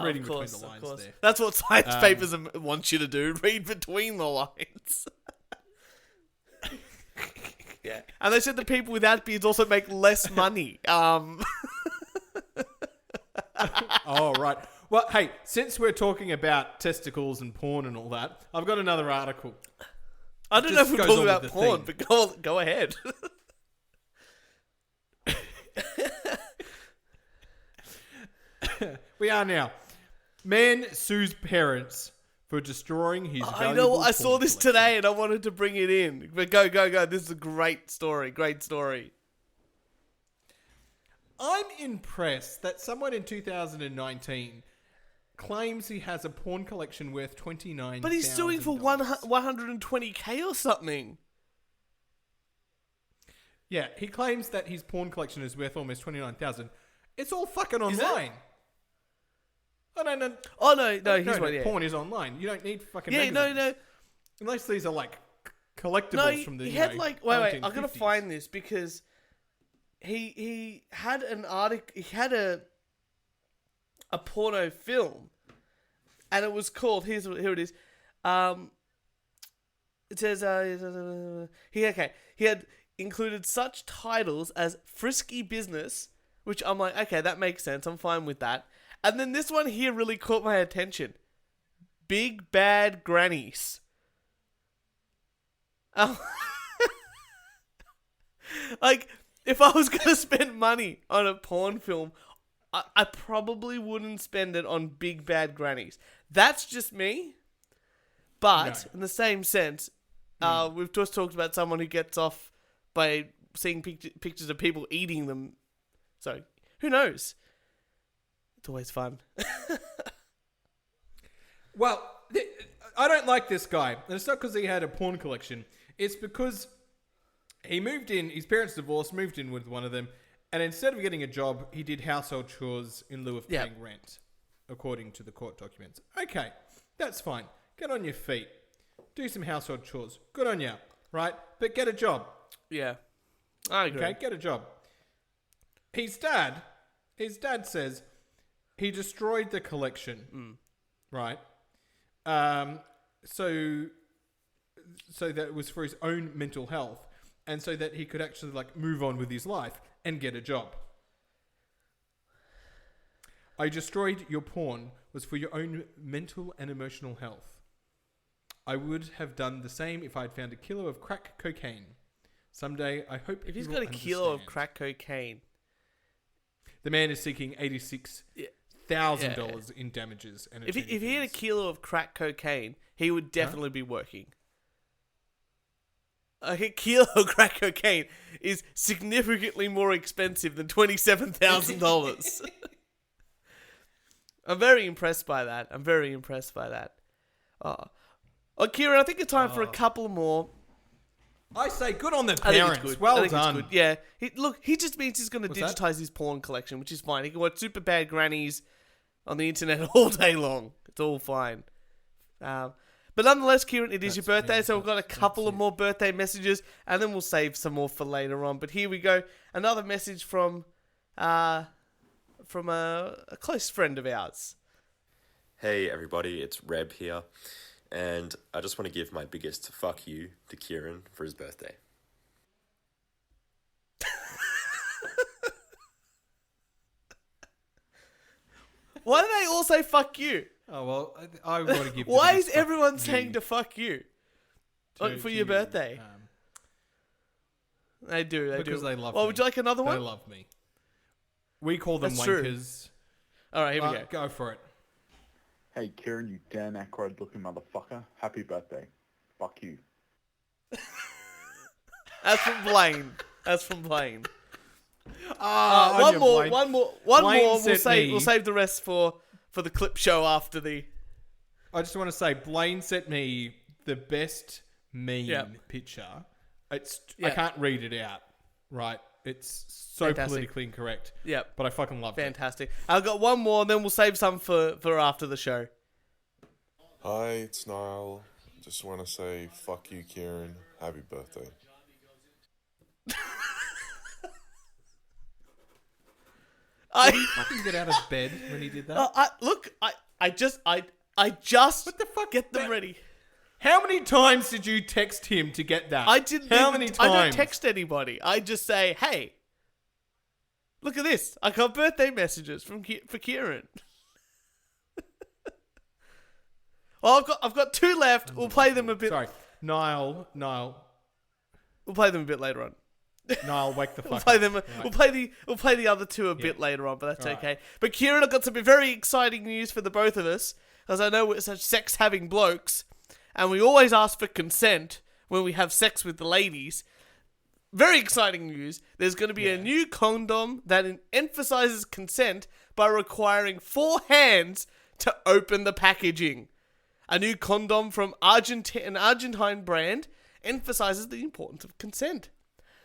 reading between the lines there. That's what science papers want you to do. Read between the lines. Yeah. And they said the people without beards also make less money. Oh, right. Well, hey, since we're talking about testicles and porn and all that, I've got another article. I don't know if we're talking about porn, but go ahead. We are now. Man sues parents for destroying his valuable I know. I saw porn this collection. today and I wanted to bring it in. But go. This is a great story. I'm impressed that someone in 2019 claims he has a porn collection worth $29,000. But he's suing for 120k or something. Yeah, he claims that his porn collection is worth almost $29,000. It's all fucking Is it? online. Oh, no. Oh, no, he's right, yeah. Porn is online. You don't need fucking Yeah, magazines. no. Unless these are like collectibles No, from the he had like... Wait, I'm going to 1950s. find this because he had an article... He had a porno film and it was called... Here it is. It says... He had included such titles as Frisky Business, which I'm like, okay, that makes sense. I'm fine with that. And then this one here really caught my attention. Big Bad Grannies. Like, if I was going to spend money on a porn film, I probably wouldn't spend it on Big Bad Grannies. That's just me. But, in the same sense, we've just talked about someone who gets off by seeing pictures of people eating them. So, who knows? It's always fun. Well, I don't like this guy. And it's not because he had a porn collection. It's because he moved in, his parents divorced, moved in with one of them, and instead of getting a job, he did household chores in lieu of paying rent, according to the court documents. Okay, that's fine. Get on your feet. Do some household chores. Good on you, right? But get a job. Yeah. I agree. Okay, get a job. His dad says he destroyed the collection, right? So that it was for his own mental health, and so that he could actually like move on with his life and get a job. I destroyed your porn was for your own mental and emotional health. I would have done the same if I'd found a kilo of crack cocaine. Someday, I hope If he's you got will a kilo of understand. crack cocaine... The man is seeking $86,000 in damages. And If he had a kilo of crack cocaine, he would definitely be working. A kilo of crack cocaine is significantly more expensive than $27,000. I'm very impressed by that. Oh, Kieran, I think it's time for a couple more. I say good on the I think parents. it's good. Well I think done. It's good. Yeah. He just means he's going to What's that? digitize his porn collection, which is fine. He can watch super bad grannies on the internet all day long. It's all fine. But nonetheless, Kieran, it is your birthday, so we've got a couple of more birthday messages, and then we'll save some more for later on. But here we go. Another message from a close friend of ours. Hey everybody, it's Reb here, and I just want to give my biggest fuck you to Kieran for his birthday. Why do they all say fuck you? Oh, well, I want to give... the Why biggest is fuck everyone you saying to fuck you? For your birthday? They do. Because they love Well, me. would you like another They one? love me. We call them That's true. wankers. All right, here we go. Go for it. Hey, Kieran, you Dan Aykroyd looking motherfucker. Happy birthday. Fuck you. That's from Blaine. One One more. We'll sent save the rest for the clip show after the. I just want to say, Blaine sent me the best meme picture. I can't read it out, right? It's so Fantastic. politically incorrect. Yep. But I fucking loved it. Fantastic. I've got one more, and then we'll save some for after the show. Hi, it's Niall. Just want to say fuck you, Kieran. Happy birthday. Did he fucking get out of bed when he did that? I just What the fuck? get them ready. How many times did you text him to get that? I didn't. How many times? I don't text anybody. I just say, "Hey, look at this! I got birthday messages for Kieran." Well, I've got two left. We'll play them a bit. Sorry, Niall, We'll play them a bit later on. Niall, wake the fuck We'll play up. them. Right. We'll play the other two a bit later on, but that's okay. But Kieran, I've got some very exciting news for the both of us, because I know we're such sex-having blokes, and we always ask for consent when we have sex with the ladies. Very exciting news. There's going to be a new condom that emphasizes consent by requiring 4 hands to open the packaging. A new condom from an Argentine brand emphasizes the importance of consent.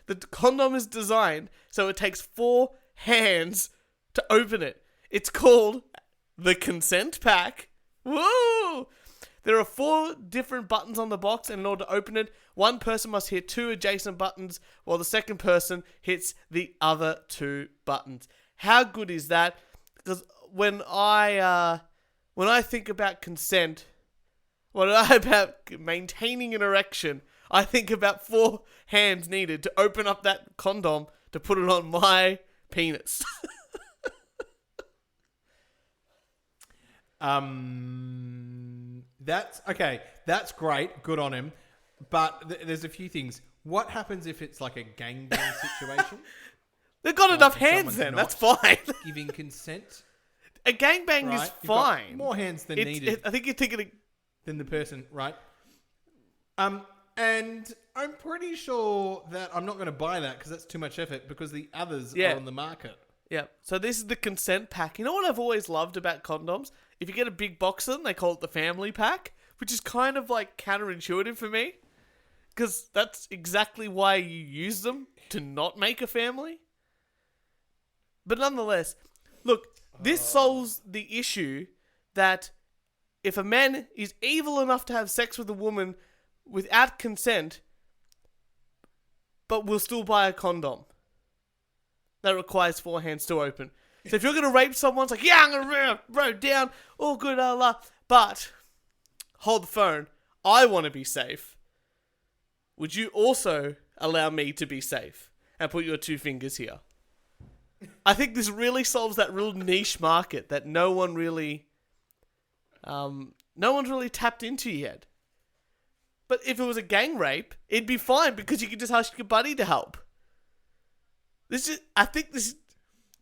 The condom is designed so it takes 4 hands to open it. It's called the Consent Pack. Woo! There are 4 different buttons on the box, and in order to open it, one person must hit 2 adjacent buttons while the second person hits the other 2 buttons. How good is that? Because when I think about consent, when I about maintaining an erection, I think about 4 hands needed to open up that condom to put it on my penis. That's okay. That's great. Good on him. But there's a few things. What happens if it's like a gangbang situation? They've got enough if hands someone's then. not That's fine. Giving consent, A gangbang right? is You've got fine. more hands than needed I think you're thinking of... than the person, right? And I'm pretty sure that I'm not going to buy that because that's too much effort because the others are on the market. Yeah. So this is the consent pack. You know what I've always loved about condoms? If you get a big box of them, they call it the family pack, which is kind of like counterintuitive for me. Because that's exactly why you use them, to not make a family. But nonetheless, look, this solves the issue that if a man is evil enough to have sex with a woman without consent, but will still buy a condom that requires 4 hands to open. So if you're going to rape someone, it's like, yeah, I'm going to roll down, all good, Allah. But, hold the phone, I want to be safe. Would you also allow me to be safe? And put your 2 fingers here. I think this really solves that real niche market that no one's really tapped into yet. But if it was a gang rape, it'd be fine because you could just ask your buddy to help.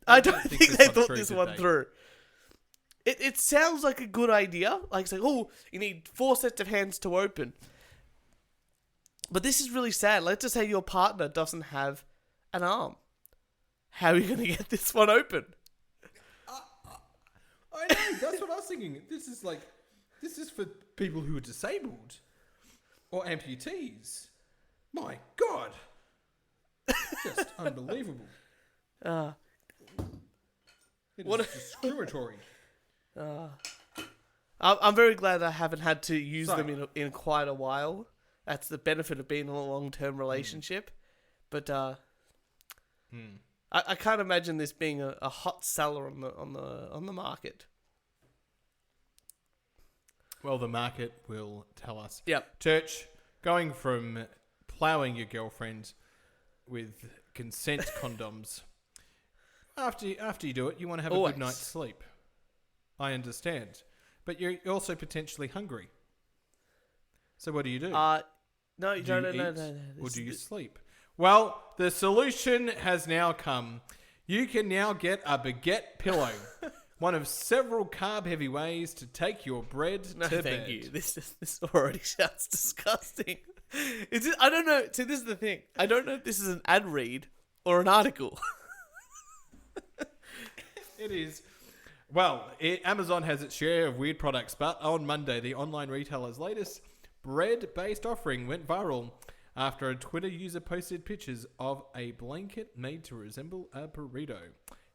I don't think they thought this one through. It sounds like a good idea. Like, say, oh, you need 4 sets of hands to open. But this is really sad. Let's just say your partner doesn't have an arm. How are you going to get this one open? I know, that's what I was thinking. This is for people who are disabled or amputees. My God. Just unbelievable. It is discriminatory. I'm very glad I haven't had to use them in quite a while. That's the benefit of being in a long-term relationship. But I can't imagine this being a hot seller on the market. Well, the market will tell us. Yep. Church, going from ploughing your girlfriend with consent condoms, after you do it, you want to have a good night's sleep. I understand. But you're also potentially hungry. So what do you do? No. Or do you sleep? Well, the solution has now come. You can now get a baguette pillow. One of several carb-heavy ways to take your bread to bed. Thank you. This already sounds disgusting. I don't know. See, this is the thing. I don't know if this is an ad read or an article. It is. Well, Amazon has its share of weird products, but on Monday, the online retailer's latest bread-based offering went viral. after a Twitter user posted pictures of a blanket made to resemble a burrito.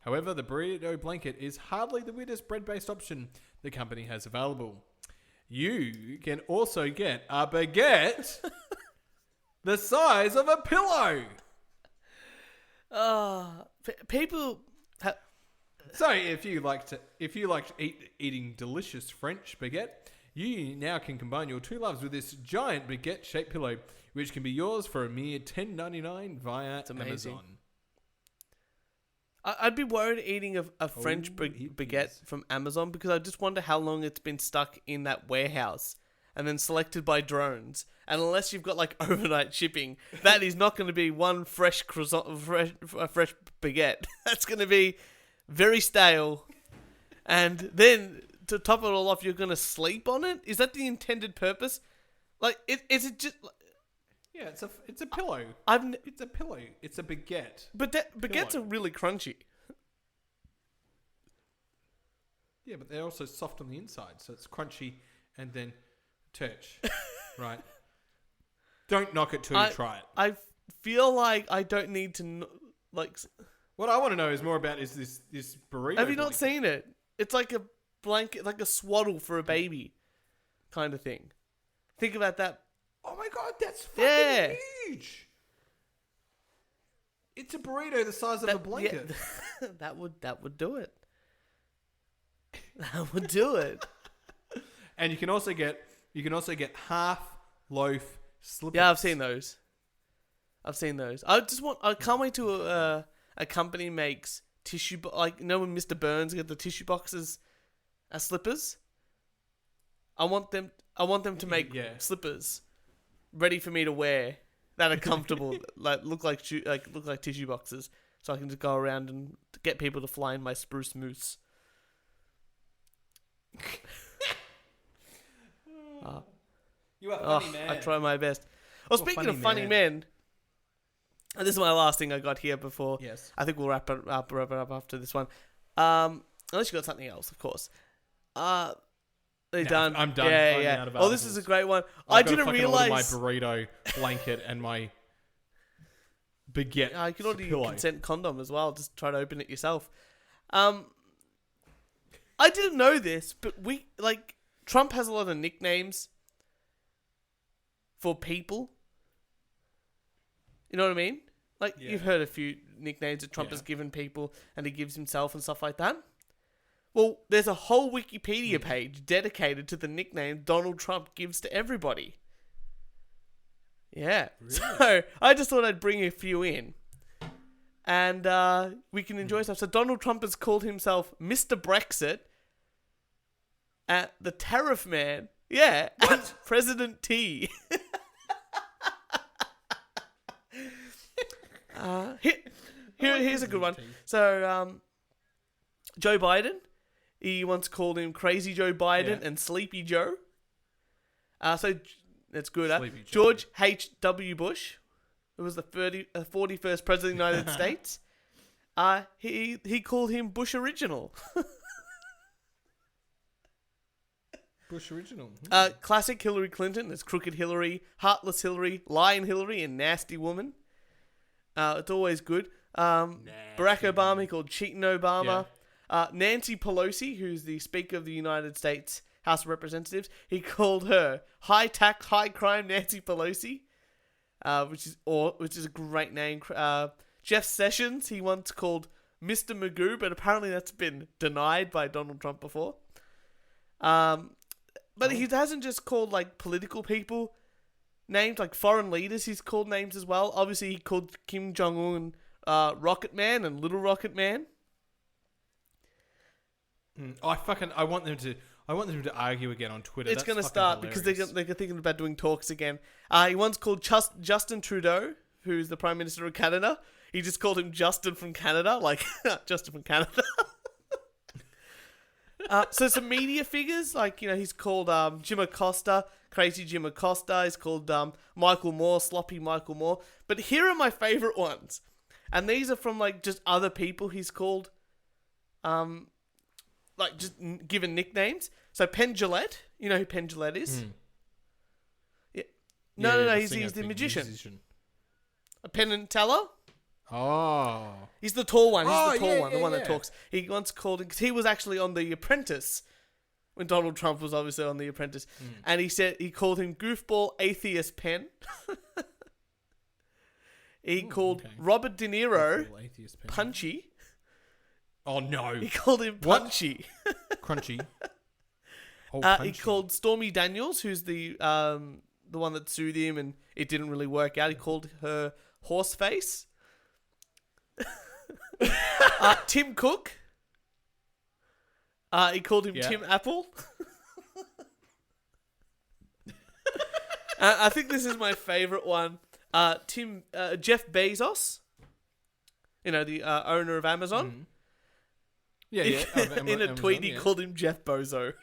However, the burrito blanket is hardly the weirdest bread-based option the company has available. You can also get a baguette the size of a pillow. People. So if you like eating delicious French baguette, you now can combine your two loves with this giant baguette-shaped pillow, which can be yours for a mere $10.99 via Amazon. I'd be worried eating a French baguette from Amazon because I just wonder how long it's been stuck in that warehouse and then selected by drones. And unless you've got like overnight shipping, that is not going to be one fresh fresh baguette. That's going to be very stale. And then to top it all off, you're going to sleep on it? Is that the intended purpose? Like, is it just... Yeah, it's a pillow. It's a pillow. It's a baguette. But baguettes are really crunchy. Yeah, but they're also soft on the inside, so it's crunchy and then touch. Right? Don't knock it till you try it. I feel like I don't need to like. What I want to know is more about is this burrito. Have you not seen it? It's like a blanket, like a swaddle for a baby, kind of thing. Think about that. Oh my god, that's fucking huge! It's a burrito the size of a blanket. Yeah, that would do it. That would do it. And you can also get half loaf slippers. Yeah, I've seen those. I can't wait till a company makes tissue like when Mr. Burns get the tissue boxes as slippers. I want them to make slippers ready for me to wear that are comfortable, look like tissue boxes, so I can just go around and get people to fly in my spruce moose. You are funny, man. I try my best. Well, speaking of funny men, and this is my last thing I got here before. Yes. I think we'll wrap it up after this one. Unless you got something else, of course. They're done. I'm done. Yeah. Oh, this is a great one. I didn't realize my burrito blanket and my baguette. You can order your consent condom as well. Just try to open it yourself. I didn't know this, but Trump has a lot of nicknames for people. You know what I mean? You've heard a few nicknames that Trump has given people and he gives himself and stuff like that. Well, there's a whole Wikipedia page dedicated to the nickname Donald Trump gives to everybody. Yeah. Really? So, I just thought I'd bring a few in. And we can enjoy stuff. So, Donald Trump has called himself Mr. Brexit, the Tariff Man, and President T. Here's a good one. So, Joe Biden, he once called him Crazy Joe Biden and Sleepy Joe. So that's good. George H.W. Bush, who was the 41st president of the United States, he called him Bush Original. Bush Original. Classic Hillary Clinton. There's Crooked Hillary, Heartless Hillary, Lying Hillary, and Nasty Woman. It's always good. Barack Obama, he called Cheating Obama. Nancy Pelosi, who's the Speaker of the United States House of Representatives, he called her High Tax, High Crime Nancy Pelosi, which is a great name. Jeff Sessions, he once called Mr. Magoo, but apparently that's been denied by Donald Trump before. But he hasn't just called political people names, foreign leaders. He's called names as well. Obviously, he called Kim Jong-un Rocket Man and Little Rocket Man. I want them to argue again on Twitter. It's going to start hilarious. because they're thinking about doing talks again. He once called Justin Trudeau, who's the Prime Minister of Canada. He just called him Justin from Canada, Justin from Canada. So some media figures, he's called Jim Acosta, Crazy Jim Acosta. He's called Michael Moore, Sloppy Michael Moore. But here are my favourite ones. And these are from, just other people he's called, just given nicknames. So Penn Jillette, you know who Penn Jillette is? Yeah. No, the he's singer, the magician. musician. A Penn and Teller. Oh. He's the tall one. He's Oh, the tall yeah, one, the yeah, one yeah. that talks. He once called because he was actually on The Apprentice when Donald Trump was obviously on The Apprentice, and he called him goofball atheist Penn. He called okay. Robert De Niro Goofball atheist pen. Punchy. Oh no. He called him What? Punchy. Crunchy. Oh, He punchy. called Stormy Daniels, who's the one that sued him and it didn't really work out. He called her Horseface. Tim Cook. He called him Tim Apple. I think this is my favorite one. Jeff Bezos. You know, the owner of Amazon. Yeah. In a tweet, he called him Jeff Bozo.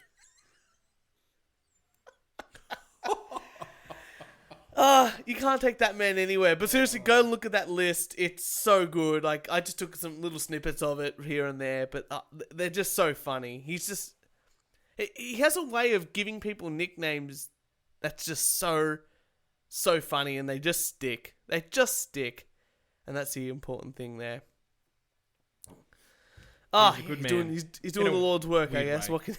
You can't take that man anywhere. But seriously, go look at that list. It's so good. Like, I just took some little snippets of it here and there, but they're just so funny. He has a way of giving people nicknames that's just so funny, and they just stick. They just stick. And that's the important thing there. He's a good man. He's doing the Lord's work, I guess. way. What can...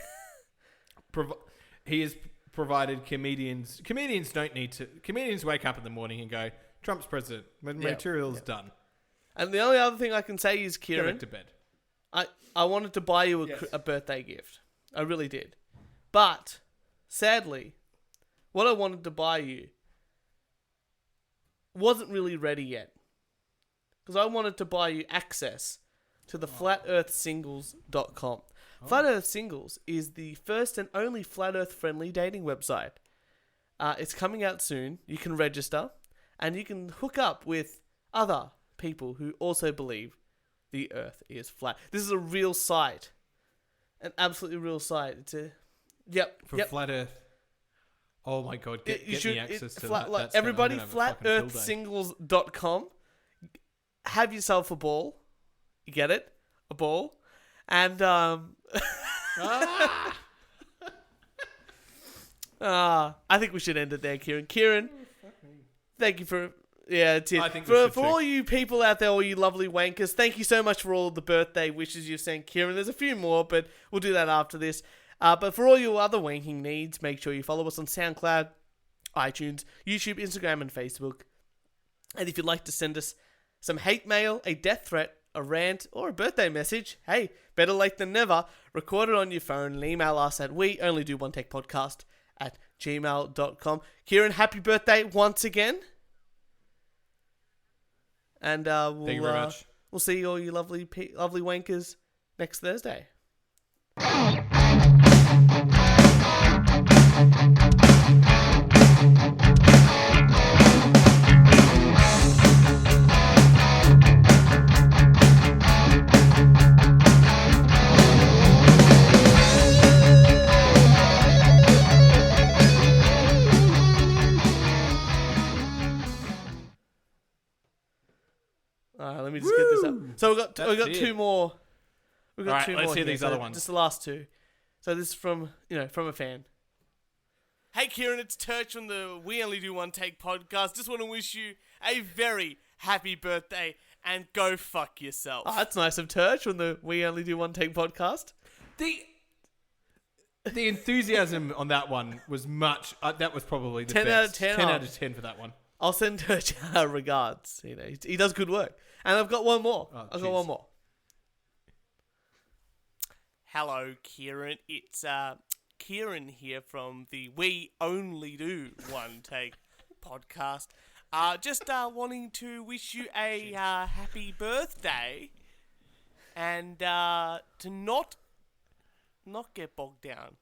He has provided comedians. Comedians don't need to. Comedians wake up in the morning and go, "Trump's president. My material's done." And the only other thing I can say is, Go Kieran, back to bed. I wanted to buy you Yes. a birthday gift. I really did. But, sadly, what I wanted to buy you wasn't really ready yet. Because I wanted to buy you access to the flatearthsingles.com. Flat Earth Singles is the first and only flat earth friendly dating website. It's coming out soon. You can register and you can hook up with other people who also believe the earth is flat. This is a real site. An absolutely real site. It's a For flat Earth. Oh my god! Get me access to that. That's everybody, I'm gonna have a fucking field day. flatearthsingles.com. Have yourself a ball. You get it? A ball. And I think we should end it there, Kieran. Kieran, thank you for it's it. I think we should for too. all you people out there, all you lovely wankers, thank you so much for all the birthday wishes you've sent, Kieran. There's a few more, but we'll do that after this. But for all your other wanking needs, make sure you follow us on SoundCloud, iTunes, YouTube, Instagram, and Facebook. And if you'd like to send us some hate mail, a death threat, a rant, or a birthday message, hey, better late than never. Record it on your phone and email us at weonlydooonetechpodcast@gmail.com. Kieran, happy birthday once again. And Thank you very much. We'll see all you lovely wankers next Thursday. Let me just get this up. So we got two more. We've got Alright, two let's more hear here. these So other ones. Just the last two. So this is from a fan. Hey Kieran, it's Turch from the We Only Do One Take podcast. Just want to wish you a very happy birthday and go fuck yourself. Oh, that's nice of Turch from the We Only Do One Take podcast. The enthusiasm on that one was much. That was probably the 10 best. out of 10. 10 out of 10 for that one. I'll send Turch regards. You know, he does good work. And I've got one more. I've got one more. Hello, Kieran. It's Kieran here from the We Only Do One Take podcast. Just wanting to wish you a happy birthday, and to not get bogged down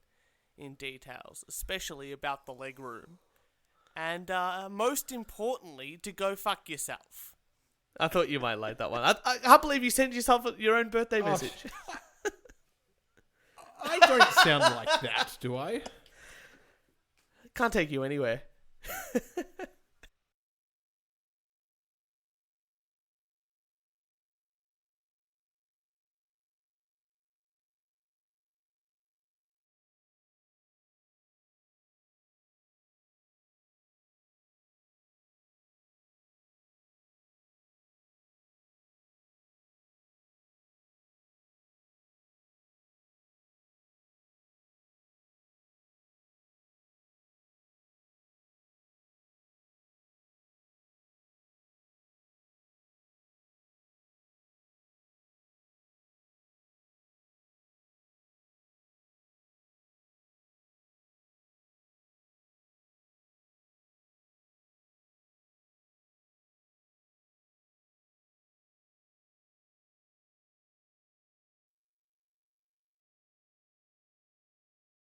in details, especially about the leg room, and most importantly, to go fuck yourself. I thought you might like that one. I can't believe you sent yourself your own birthday message. I don't sound like that, do I? Can't take you anywhere.